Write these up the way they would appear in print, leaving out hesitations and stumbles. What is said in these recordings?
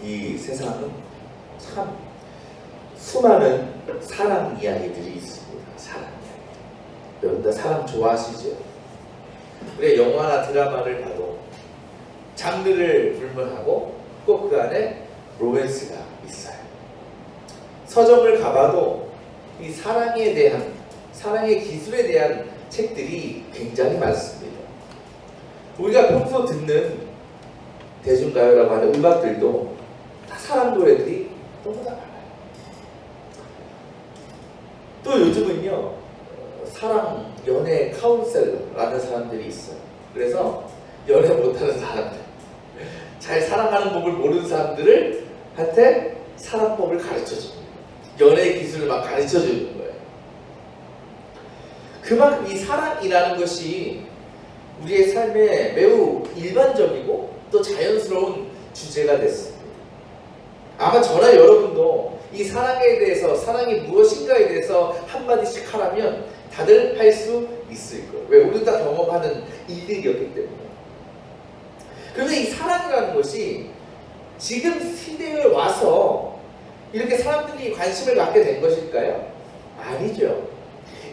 이 세상은 참 수많은 사랑 이야기들이 있습니다. 사랑 이야기. 여러분 다 사랑 좋아하시죠? 우리 영화나 드라마를 봐도 장르를 불문하고 꼭 그 안에 로맨스가 있어요. 서점을 가봐도 이 사랑에 대한, 사랑의 기술에 대한 책들이 굉장히 많습니다. 우리가 평소 듣는 대중가요라고 하는 음악들도 다 사랑 노래들이 너무나 많아요. 또 요즘은요, 사랑 연애 카운셀러라는 사람들이 있어요. 그래서 연애 못하는 사람들, 잘 사랑하는 법을 모르는 사람들을 한테 사랑법을 가르쳐줍니다. 연애 기술을 막 가르쳐주는 거예요. 그만큼 이 사랑이라는 것이 우리의 삶에 매우 일반적이고 또 자연스러운 주제가 됐습니다. 아마 저나 여러분도 이 사랑에 대해서, 사랑이 무엇인가에 대해서 한마디씩 하라면 다들 할 수 있을 거예요. 왜? 우리도 다 경험하는 일들이었기 때문에. 그런데 이 사랑이라는 것이 지금 시대에 와서 이렇게 사람들이 관심을 갖게 된 것일까요? 아니죠.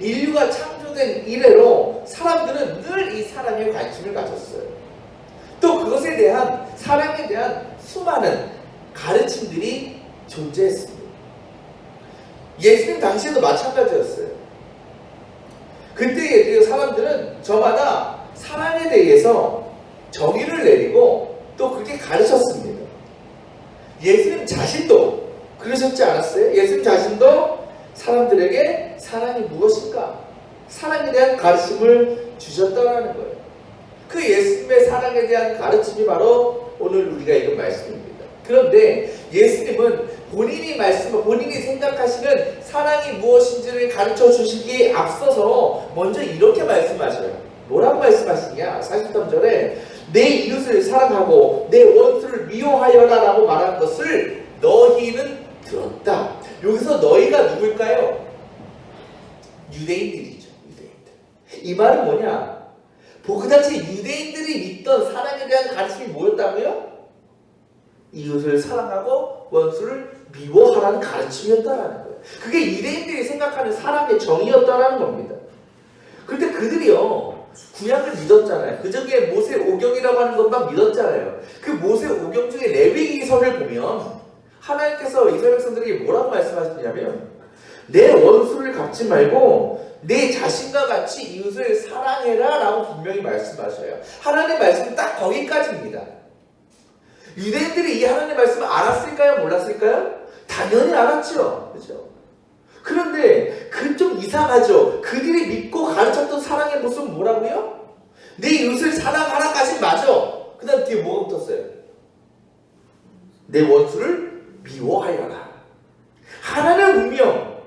인류가 창조된 이래로 사람들은 늘 이 사랑에 관심을 가졌어요. 또 그것에 대한, 사랑에 대한 수많은 가르침들이 존재했습니다. 예수님 당시에도 마찬가지였어요. 그때의 사람들은 저마다 사랑에 대해서 정의를 내리고 또 그렇게 가르쳤습니다. 예수님 자신도 그러셨지 않았어요? 예수님 자신도 사람들에게 사랑이 무엇인가, 사랑에 대한 가르침을 주셨다는 거예요. 그 예수님의 사랑에 대한 가르침이 바로 오늘 우리가 읽은 말씀입니다. 그런데 예수님은 본인이 생각하시는 사랑이 무엇인지를 가르쳐 주시기에 앞서서 먼저 이렇게 말씀하셔요. 뭐라고 말씀하시냐? 43절에 내 이웃을 사랑하고 내 원수를 미워하여라 라고 말한 것을 너희는 들었다. 여기서 너희가 누굴까요? 유대인들이죠. 유대인들. 이 말은 뭐냐? 그 당시 유대인들이 믿던 사랑에 대한 가르침이 뭐였다고요? 이웃을 사랑하고 원수를 미워하라는 가르침이었다라는 거예요. 그게 유대인들이 생각하는 사랑의 정의였다라는 겁니다. 그런데 그들이요, 구약을 믿었잖아요. 그 중에 모세 오경이라고 하는 것만 믿었잖아요. 그 모세 오경 중에 레위기서를 보면 하나님께서 이스라엘 백성들에게 뭐라고 말씀하시냐면 내 원수를 갚지 말고 내 자신과 같이 이웃을 사랑해라 라고 분명히 말씀하셔요. 하나님의 말씀은 딱 거기까지입니다. 유대인들이 이 하나님의 말씀을 알았을까요? 몰랐을까요? 당연히 알았죠. 그렇죠? 그런데 그 좀 이상하죠. 그들이 믿고 가르쳤던 사랑의 모습은 뭐라고요? 내 이웃을 사랑하라까지 맞아. 그 다음 뒤에 뭐가 붙었어요? 내 원수를 미워하여라. 하나는 분명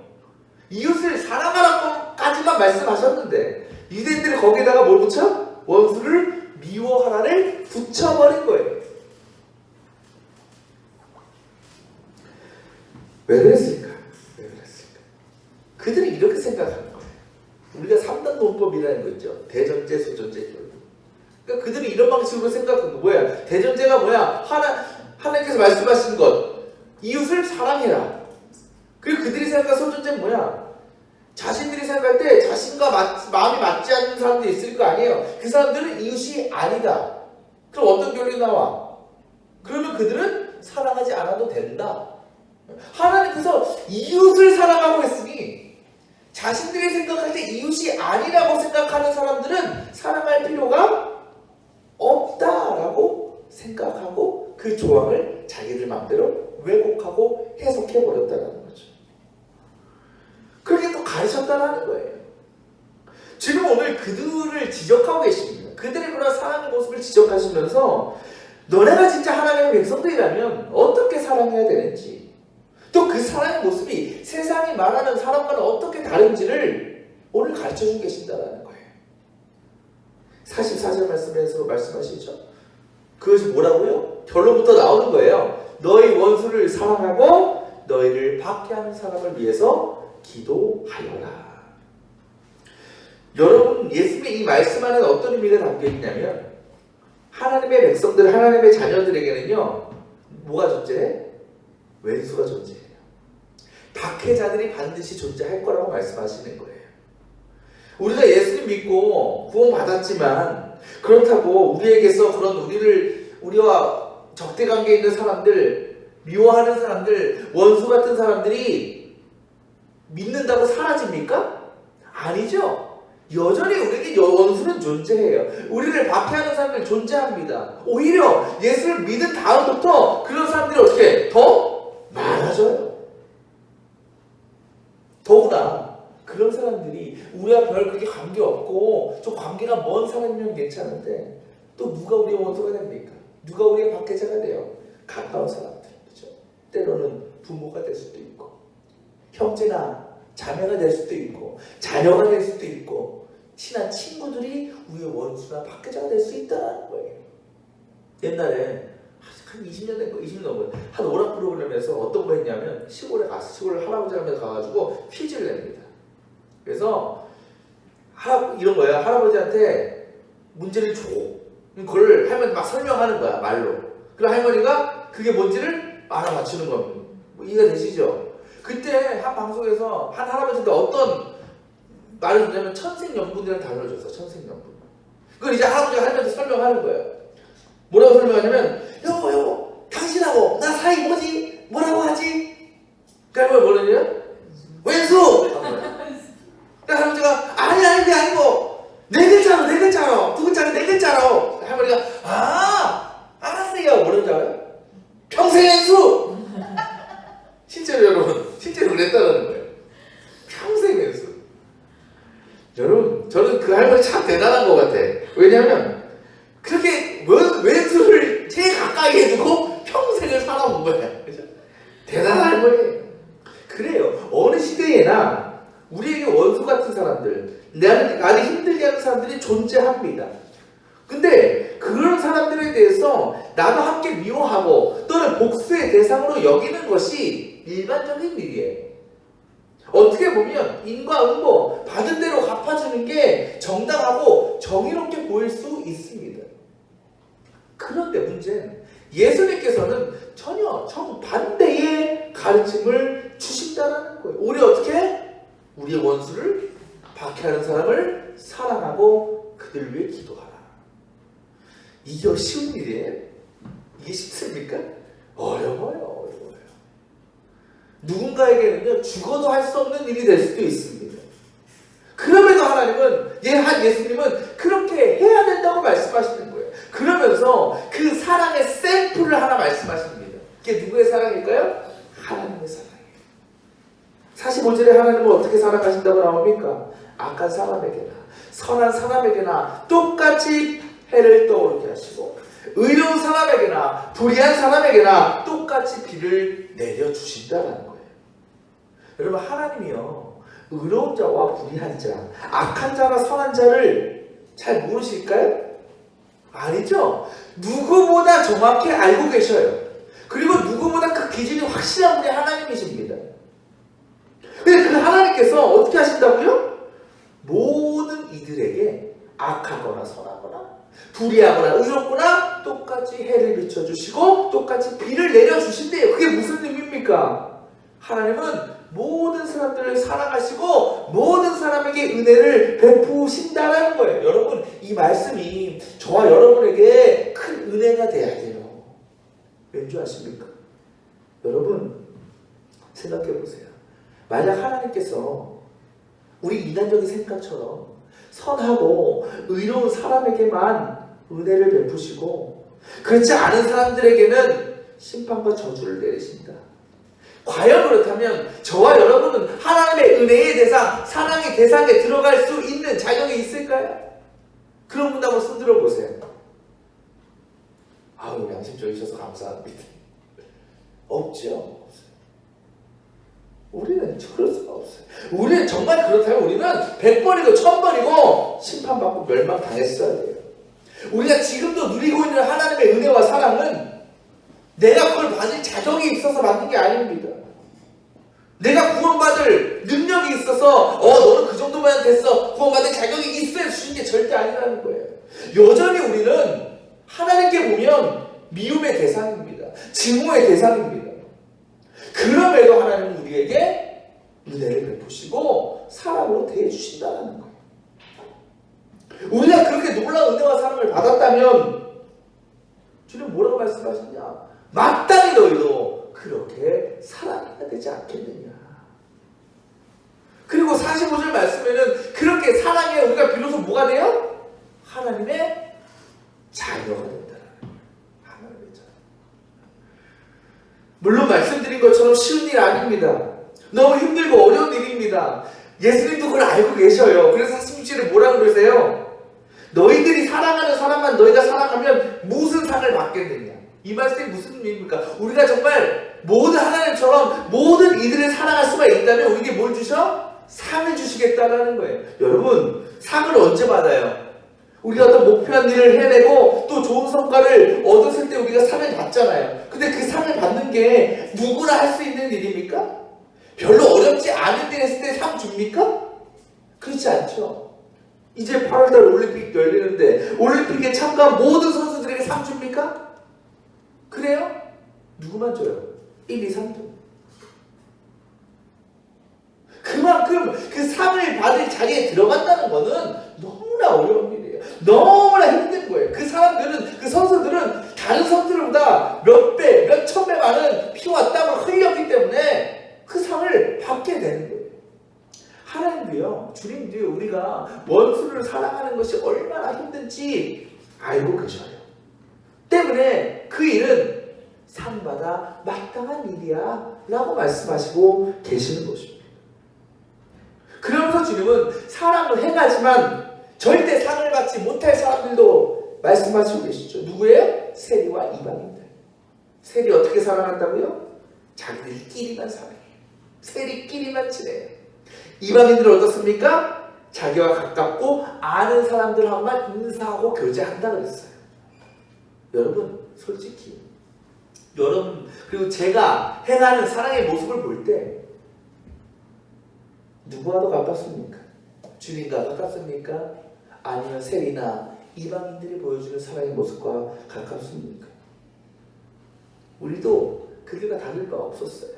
이웃을 사랑하라고까지만 말씀하셨는데 유대인들이 거기에다가 뭘 붙여? 원수를 미워하라를 붙여버린 거예요. 왜 그랬을까? 왜 그랬을까? 그들이 이렇게 생각하는 거예요. 우리가 3단 논법이라는 거 있죠. 대전제, 소전제, 결론. 그러니까 그들이 이런 방식으로 생각하는 거 뭐야? 대전제가 뭐야? 하나님께서 말씀하신 것, 이웃을 사랑해라. 그리고 그들이 생각한 소전제는 뭐야? 자신들이 생각할 때 자신과 마음이 맞지 않는 사람들이 있을 거 아니에요. 그 사람들은 이웃이 아니다. 그럼 어떤 결론이 나와? 그러면 그들은 사랑하지 않아도 된다. 하나님께서 이웃을 사랑하고 있으니 자신들이 생각할 때 이웃이 아니라고 생각하는 사람들은 사랑할 필요가 없다라고 생각하고 그 조항을 자기들 마음대로 왜곡하고 해석해버렸다는 거죠. 그렇게 또 가르쳤다는 거예요. 지금 오늘 그들을 지적하고 계십니다. 그들의 그런 사랑의 모습을 지적하시면서 너네가 진짜 하나님의 백성들이라면 어떻게 사랑해야 되는지, 또 그 사랑의 모습이 세상이 말하는 사랑과는 어떻게 다른지를 오늘 가르쳐주고 계신다는 거예요. 44절 말씀에서 말씀하시죠. 그것이 뭐라고요? 결론부터 나오는 거예요. 너희 원수를 사랑하고 너희를 박해하는 사람을 위해서 기도하여라. 여러분, 예수님의 이 말씀 안에 어떤 의미가 담겨 있냐면 하나님의 백성들, 하나님의 자녀들에게는요, 뭐가 존재해? 왼수가 존재해요. 박해자들이 반드시 존재할 거라고 말씀하시는 거예요. 우리가 예수님 믿고 구원받았지만 그렇다고 우리에게서 그런 우리와 적대관계에 있는 사람들, 미워하는 사람들, 원수 같은 사람들이 믿는다고 사라집니까? 아니죠. 여전히 우리에게 원수는 존재해요. 우리를 박해하는 사람들 존재합니다. 오히려 예수를 믿은 다음부터 그런 사람들이 어떻게 더 많아져요. 더구나 그런 사람들이 우리와 별 그렇게 관계없고 좀 관계가 먼 사람이면 괜찮은데 또 누가 우리의 원수가 됩니까? 누가 우리의 박해자가 돼요? 가까운 사람들. 그렇죠? 때로는 부모가 될 수도 있고 형제나 자매가 될 수도 있고 자녀가 될 수도 있고 친한 친구들이 우리의 원수나 박해자가 될 수 있다는 거예요. 옛날에 한 20년 된 거, 20년 넘은 한 오락 프로그램에서 어떤 거 했냐면 시골 할아버지 할머니 가가지고 퀴즈를 냅니다. 그래서 이런 거야. 할아버지한테 문제를 줘. 그걸 할머니 막 설명하는 거야, 말로. 그럼 할머니가 그게 뭔지를 알아맞추는 겁니다. 뭐 이해가 되시죠? 그때 한 방송에서 한 할아버지한테 어떤 말을 듣냐면 천생연분이라는 단어를 줬어. 천생연분. 그걸 이제 할아버지가 할머니한테 설명하는 거예요. 뭐라고 설명하냐면 여보 당신하고 나 사이 뭐지? 뭐라고 하지? 그러니까 뭐냐면 왼수! 그러니까 할아버지가 아니 그게 아니고 네 글자로 두 글자는 네 글자로 할머니가 알았어요. 뭐라는 줄 알아요? 평생 왼수! 실제로 여러분 실제로 그랬다는 거예요. 평생 왼수. 여러분 저는 그 할머니 참 대단한 것 같아. 왜냐하면 그렇게 왼수를 제일 가까이 해두고 평생을 살아온 거야. 그죠? 대단한 할머니예요. 그래요. 어느 시대에나 우리에게 원수 같은 사람들, 나를 힘들게 하는 사람들이 존재합니다. 근데 그런 사람들에 대해서 나도 함께 미워하고 또는 복수의 대상으로 여기는 것이 일반적인 일이에요. 어떻게 보면 인과응보 받은 대로 갚아주는 게 정당하고 정의롭게 보일 수 있습니다. 그런데 문제는 예수님께서는 전혀 정반대의 가르침을 주신다는 거예요. 우리 어떻게? 우리의 원수를 박해하는 사람을 사랑하고 그들 위해 기도하라. 이게 쉬운 일이에요? 이게 쉽습니까? 어려워요. 누군가에게는요 죽어도 할 수 없는 일이 될 수도 있습니다. 그럼에도 하나님은 예수님은 그렇게 해야 된다고 말씀하시는 거예요. 그러면서 그 사랑의 샘플을 하나 말씀하십니다. 그게 누구의 사랑일까요? 하나님의 사랑이에요. 45절에 하나님은 어떻게 사랑하신다고 나옵니까? 악한 사람에게나 선한 사람에게나 똑같이 해를 떠오르게 하시고 의로운 사람에게나 불의한 사람에게나 똑같이 비를 내려주신다는 거예요. 여러분 하나님이요 의로운 자와 불의한 자, 악한 자나 선한 자를 잘 모르실까요? 아니죠. 누구보다 정확히 알고 계셔요. 그리고 누구보다 그 기준이 확실한 분이 하나님이십니다. 근데 그 하나님께서 어떻게 하신다고요? 모든 이들에게 악하거나 선하거나 불의하거나 의롭거나 똑같이 해를 비춰주시고 똑같이 비를 내려주신대요. 그게 무슨 의미입니까? 하나님은 모든 사람들을 사랑하시고 모든 사람에게 은혜를 베푸신다는 거예요. 여러분 이 말씀이 저와 여러분에게 큰 은혜가 돼야 돼요. 왠지 아십니까? 여러분 생각해 보세요. 만약 하나님께서 우리 인간적인 생각처럼 선하고 의로운 사람에게만 은혜를 베푸시고 그렇지 않은 사람들에게는 심판과 저주를 내리신다. 과연 그렇다면 저와 여러분은 하나님의 은혜의 대상, 사랑의 대상에 들어갈 수 있는 자격이 있을까요? 그런 분 한번 손들어 보세요. 아유 양심적이셔서 감사합니다. 없죠. 우리는 그럴 수가 없어요. 우리는 정말 그렇다면 우리는 100번이고 1000번이고 심판받고 멸망당했어야 돼요. 우리가 지금도 누리고 있는 하나님의 은혜와 사랑은 내가 그걸 받을 자격이 있어서 받는 게 아닙니다. 내가 구원받을 능력이 있어서 너는 그 정도만 됐어 구원받을 자격이 있어야 주신 게 절대 아니라는 거예요. 여전히 우리는 하나님께 보면 미움의 대상입니다. 증오의 대상입니다. 그럼에도 하나님은 우리에게 은혜를 베푸시고 사랑으로 대해주신다는 거예요. 우리가 그렇게 놀라운 은혜와 사랑을 받았다면 주님 뭐라고 말씀하셨냐? 마땅히 너희도 그렇게 사랑해야 되지 않겠느냐. 그리고 45절 말씀에는 그렇게 사랑해 우리가 비로소 뭐가 돼요? 하나님의 자녀가 된다는 거예요. 하나님의 자녀. 물론 말씀드린 것처럼 쉬운 일 아닙니다. 너무 힘들고 어려운 일입니다. 예수님도 그걸 알고 계셔요. 그래서 46절에 뭐라고 그러세요? 너희들이 사랑하는 사람만 너희가 사랑하면 무슨 상을 받겠느냐. 이 말씀이 무슨 의미입니까? 우리가 정말 모든 하나님처럼 모든 이들을 사랑할 수가 있다면 우리에게 뭘 주셔? 상을 주시겠다라는 거예요. 여러분, 상을 언제 받아요? 우리가 어떤 목표한 일을 해내고 또 좋은 성과를 얻었을 때 우리가 상을 받잖아요. 근데 그 상을 받는 게 누구나 할 수 있는 일입니까? 별로 어렵지 않은 일 했을 때 상 줍니까? 그렇지 않죠. 이제 8월달 올림픽 열리는데 올림픽에 참가한 모든 선수들에게 상 줍니까? 그래요? 누구만 줘요? 1, 2, 3등. 그만큼 그 상을 받을 자리에 들어간다는 것은 너무나 어려운 일이에요. 너무나 힘든 거예요. 그 사람들은, 그 선수들은 다른 선수들보다 몇 배, 몇 천 배 많은 피와 땀을 흘렸기 때문에 그 상을 받게 되는 거예요. 하나님도요, 주님도요, 우리가 원수를 사랑하는 것이 얼마나 힘든지 알고 계셔요. 때문에 그 일은 상받아 마땅한 일이야 라고 말씀하시고 계시는 것입니다. 그러면서 주님은 사랑을 행하지만 절대 상을 받지 못할 사람들도 말씀하시고 계시죠. 누구예요? 세리와 이방인들. 세리 어떻게 사랑한다고요? 자기들끼리만 사랑해요. 세리끼리만 친해요. 이방인들은 어떻습니까? 자기와 가깝고 아는 사람들하고만 인사하고 교제한다 그랬어요. 여러분, 솔직히 여러분, 그리고 제가 행하는 사랑의 모습을 볼 때 누구와 더 가깝습니까? 주님과 가깝습니까? 아니면 세리나 이방인들이 보여주는 사랑의 모습과 가깝습니까? 우리도 그들과 다를 바 없었어요.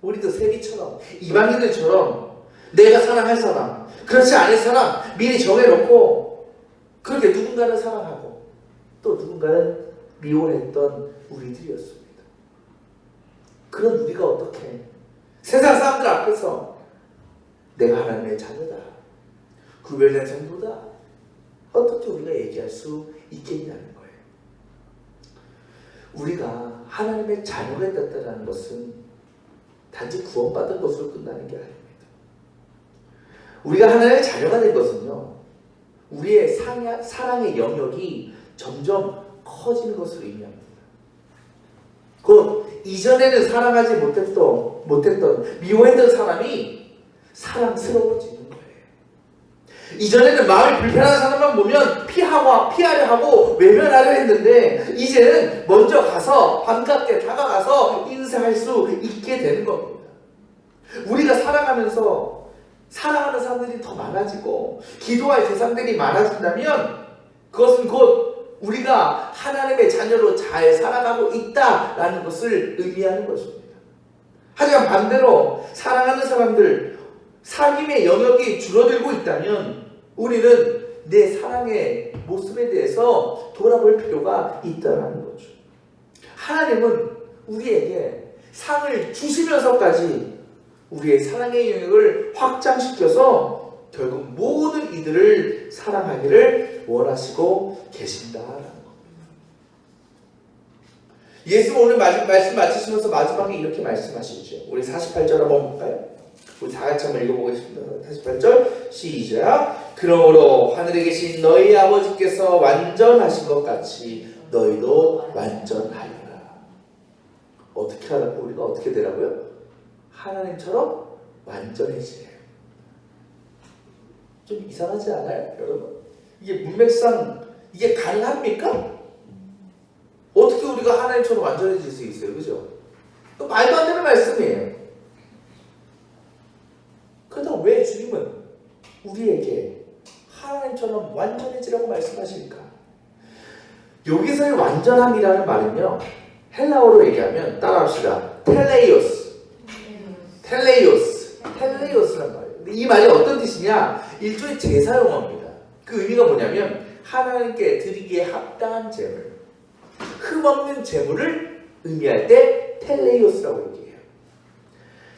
우리도 세리처럼 이방인들처럼 내가 사랑할 사람, 그렇지 않을 사람 미리 정해놓고 그렇게 누군가는 사랑하고 또 누군가는 미워했던 우리들이었습니다. 그런 우리가 어떻게 세상 사람들 앞에서 내가 하나님의 자녀다, 구별된 성도다, 어떻게 우리가 얘기할 수 있겠냐는 거예요. 우리가 하나님의 자녀가 됐다는 것은 단지 구원받은 것으로 끝나는 게 아닙니다. 우리가 하나님의 자녀가 된 것은요, 우리의 사랑의 영역이 점점 커지는 것을 의미합니다. 곧 이전에는 사랑하지 못했던 미워했던 사람이 사랑스러워지는 거예요. 이전에는 마음이 불편한 사람만 보면 피하려 하고 외면하려 했는데 이제는 먼저 가서 반갑게 다가가서 인사할 수 있게 되는 겁니다. 우리가 살아가면서 사랑하는 사람들이 더 많아지고 기도할 대상들이 많아진다면 그것은 곧 우리가 하나님의 자녀로 잘 살아가고 있다라는 것을 의미하는 것입니다. 하지만 반대로 사랑하는 사람들, 사귐의 영역이 줄어들고 있다면 우리는 내 사랑의 모습에 대해서 돌아볼 필요가 있다는 거죠. 하나님은 우리에게 상을 주시면서까지 우리의 사랑의 영역을 확장시켜서 결국 모든 이들을 사랑하기를 원하시고 계신다라는 겁니다. 예수는 오늘 말씀 마치시면서 마지막에 이렇게 말씀하시죠. 우리 48절 한번 볼까요? 우리 다 같이 한번 읽어보겠습니다. 48절 시작. 그러므로 하늘에 계신 너희 아버지께서 완전하신 것 같이 너희도 완전하리라. 어떻게 하라고? 우리가 어떻게 되라고요? 하나님처럼 완전해지래요. 좀 이상하지 않아요, 여러분? 이게 문맥상 이게 가능합니까? 어떻게 우리가 하나님처럼 완전해질 수 있어요, 그죠? 말도 안 되는 말씀이에요. 그렇다고 왜 주님은 우리에게 하나님처럼 완전해지라고 말씀하실까? 여기서의 완전함이라는 말은요, 헬라어로 얘기하면 따라합시다. 텔레이오스란 말이에요. 근데 이 말이 어떤 뜻이냐? 일종의 제사 용어입니다. 그 의미가 뭐냐면 하나님께 드리기에 합당한 제물, 흠없는 제물을 의미할 때 텔레이오스라고 얘기해요.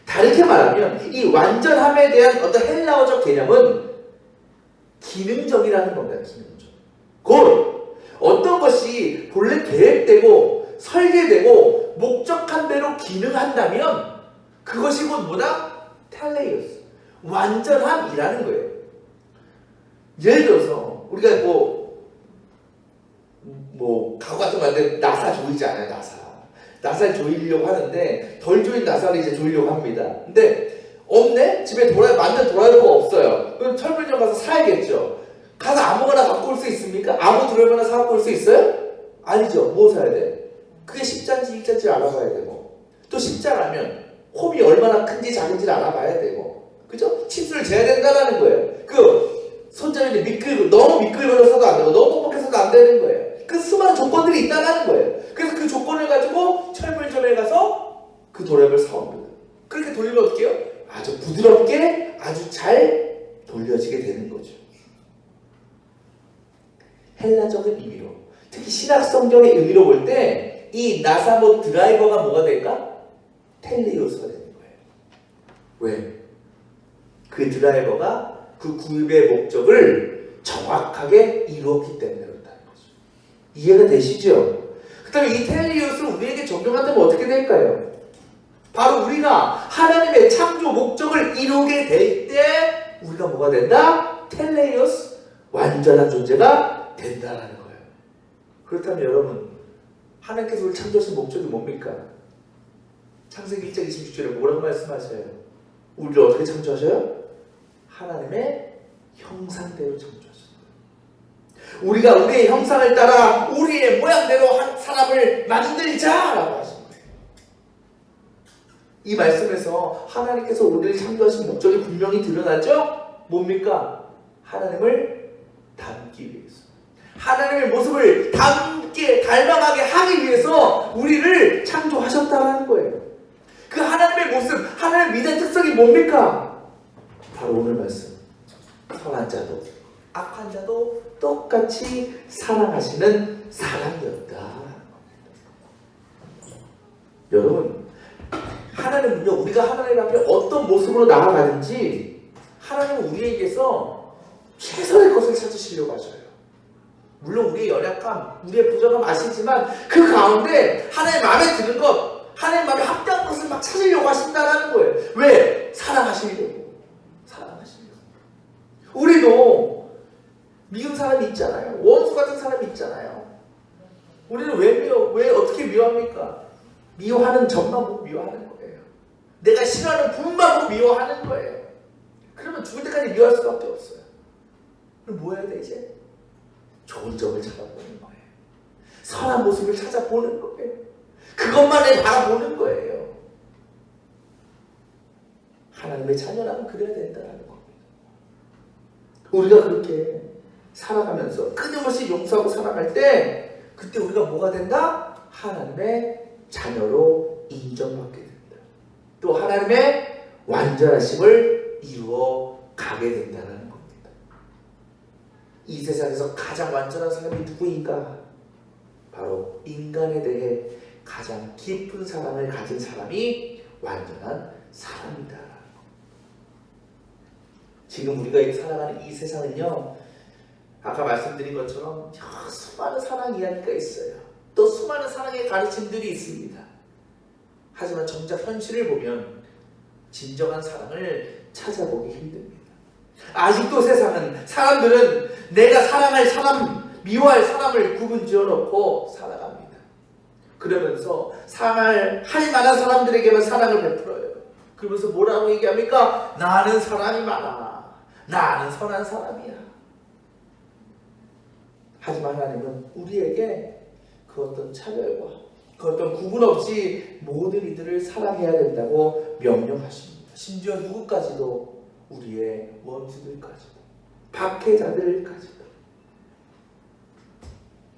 다르게 말하면 이 완전함에 대한 어떤 헬라어적 개념은 기능적이라는 겁니다. 기능적. 곧 어떤 것이 본래 계획되고 설계되고 목적한 대로 기능한다면 그것이 곧 뭐다? 텔레이오스. 완전함이라는 거예요. 예를 들어서 우리가 가구 같은 거 하는데 나사 조이지 않아요. 나사를 조이려고 하는데 덜 조인 나사를 이제 조이려고 합니다. 근데 없네? 집에 만든 드라이버가 없어요. 그럼 철물점 가서 사야겠죠. 가서 아무거나 갖고 올 수 있습니까? 아무 드라이버나 사 갖고 올 수 있어요? 아니죠. 뭐 사야 돼? 그게 10자인지 2자인지 알아봐야 되고, 또 10자라면 홈이 얼마나 큰지 작은지를 알아봐야 되고, 그죠? 치수를 재야 된다는 거예요. 그 손잡이를 너무 미끌거려서도 안 되고 너무 뻑뻑해서도 안 되는 거예요. 그 수많은 조건들이 있다는 거예요. 그래서 그 조건을 가지고 철물점에 가서 그 도랩을 사옵니다. 그렇게 돌리면 어떻게 해요? 아주 부드럽게 아주 잘 돌려지게 되는 거죠. 헬라적인 의미로, 특히 신약 성경의 의미로 볼 때 이 나사못 드라이버가 뭐가 될까? 텔레이오스가 되는 거예요. 왜? 그 드라이버가 그 구입의 목적을 정확하게 이루었기 때문에 그렇다는 거죠. 이해가 되시죠? 그 다음에 이 텔레이오스를 우리에게 적용한다면 어떻게 될까요? 바로 우리가 하나님의 창조 목적을 이루게 될 때 우리가 뭐가 된다? 텔레이오스, 완전한 존재가 된다는 거예요. 그렇다면 여러분, 하나님께서 우리를 창조하신 목적이 뭡니까? 창세기 1장 26절에 뭐라고 말씀하셔요? 우리를 어떻게 창조하셔요? 하나님의 형상대로 창조하셨어요. 우리가 우리의 형상을 따라 우리의 모양대로 한 사람을 만들자라고 하신 거예요. 이 말씀에서 하나님께서 우리를 창조하신 목적이 분명히 드러나죠? 뭡니까? 하나님을 닮기 위해서. 하나님의 모습을 닮아가게 하기 위해서 우리를 창조하셨다는 거예요. 그 하나님의 모습, 하나님의 위대한 특성이 뭡니까? 바로 오늘 말씀. 선한 자도 악한 자도 똑같이 사랑하시는 사랑이었다. 여러분, 하나님은요, 우리가 하나님 앞에 어떤 모습으로 나아가든지 하나님은 우리에게서 최선의 것을 찾으시려고 하셔요. 물론 우리의 연약함, 우리의 부족함 아시지만 그 가운데 하나님 마음에 드는 것, 하나님 마음에 합당한 것을 막 찾으려고 하신다는 거예요. 왜? 사랑하시려고. 우리도 미운 사람이 있잖아요. 원수 같은 사람이 있잖아요. 우리는 왜 어떻게 미워합니까? 미워하는 점만 보고 미워하는 거예요. 내가 싫어하는 부분만 보고 미워하는 거예요. 그러면 죽을 때까지 미워할 수밖에 없어요. 그럼 뭐 해야 돼 이제? 좋은 점을 찾아보는 거예요. 선한 모습을 찾아보는 거예요. 그것만을 바라보는 거예요. 하나님의 자녀라면 그래야 된다는 겁니다. 우리가 그렇게 살아가면서 끊임없이 용서하고 살아갈 때 그때 우리가 뭐가 된다? 하나님의 자녀로 인정받게 된다. 또 하나님의 완전하심을 이루어 가게 된다는 겁니다. 이 세상에서 가장 완전한 사람이 누구인가? 바로 인간에 대해 가장 깊은 사랑을 가진 사람이 완전한 사람이다. 지금 우리가 살아가는 이 세상은요, 아까 말씀드린 것처럼 수많은 사랑 이야기가 있어요. 또 수많은 사랑의 가르침들이 있습니다. 하지만 정작 현실을 보면 진정한 사랑을 찾아보기 힘듭니다. 아직도 사람들은 내가 사랑할 사람, 미워할 사람을 구분 지어놓고 살아갑니다. 그러면서 사랑할 만한 사람들에게만 사랑을 베풀어요. 그러면서 뭐라고 얘기합니까? 나는 사람이 많아. 나는 선한 사람이야. 하지만 하나님은 우리에게 그 어떤 차별과 그 어떤 구분 없이 모든 이들을 사랑해야 된다고 명령하십니다. 심지어 누구까지도, 우리의 원수들까지도, 박해자들까지도.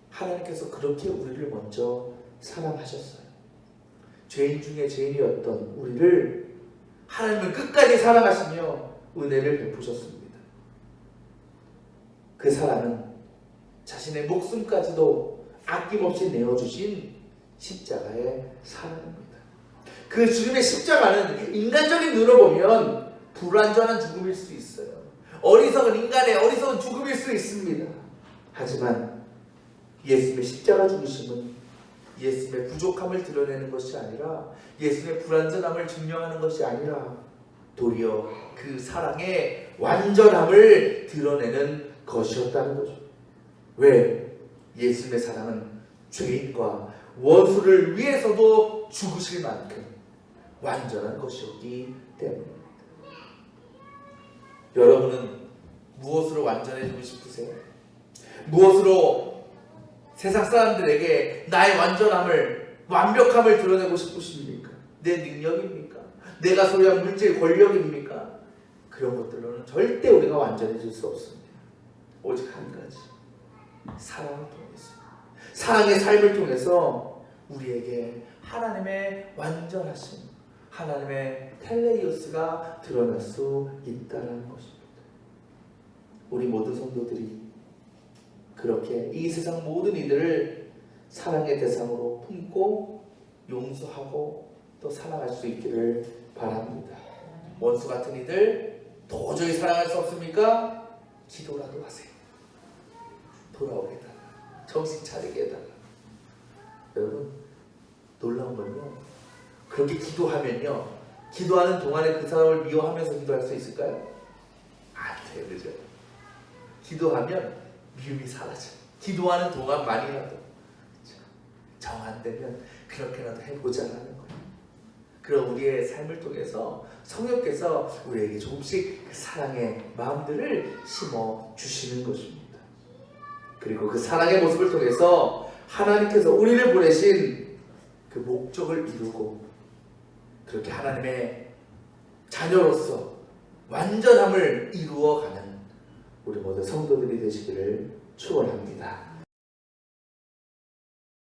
하나님께서 그렇게 우리를 먼저 사랑하셨어요. 죄인 중에 죄인이었던 우리를 하나님은 끝까지 사랑하시며 은혜를 베푸셨습니다. 그 사랑은 자신의 목숨까지도 아낌없이 내어주신 십자가의 사랑입니다. 그 주님의 십자가는 인간적인 눈으로 보면 불완전한 죽음일 수 있어요. 어리석은 인간의 어리석은 죽음일 수 있습니다. 하지만 예수님의 십자가 죽으심은 예수님의 부족함을 드러내는 것이 아니라, 예수님의 불완전함을 증명하는 것이 아니라 도리어 그 사랑의 완전함을 드러내는 것이었다는 거죠. 왜? 예수님의 사랑은 죄인과 원수를 위해서도 죽으실 만큼 완전한 것이었기 때문입니다. 여러분은 무엇으로 완전해지고 싶으세요? 무엇으로 세상 사람들에게 나의 완벽함을 드러내고 싶으십니까? 내 능력입니까? 내가 소유한 물질 권력입니까? 그런 것들로는 절대 우리가 완전해질 수 없습니다. 오직 한 가지, 사랑을 통해서, 사랑의 삶을 통해서 우리에게 하나님의 완전하심, 하나님의 텔레이오스가 드러날 수 있다는 것입니다. 우리 모든 성도들이 그렇게 이 세상 모든 이들을 사랑의 대상으로 품고 용서하고 또 사랑할 수 있기를 바랍니다. 원수 같은 이들 도저히 사랑할 수 없습니까? 기도라도 하세요. 돌아오게 해달라. 정신 차리게 해달라. 여러분, 놀라운 건요, 그렇게 기도하면요, 기도하는 동안에 그 사람을 미워하면서 기도할 수 있을까요? 안 돼요. 그죠? 기도하면 미움이 사라져요. 기도하는 동안만이라도 정 안 되면 그렇게라도 해보자라는 거예요. 그럼 우리의 삶을 통해서 성령께서 우리에게 조금씩 그 사랑의 마음들을 심어 주시는 것입니다. 그리고 그 사랑의 모습을 통해서 하나님께서 우리를 보내신 그 목적을 이루고 그렇게 하나님의 자녀로서 완전함을 이루어가는 우리 모두 성도들이 되시기를 축원합니다.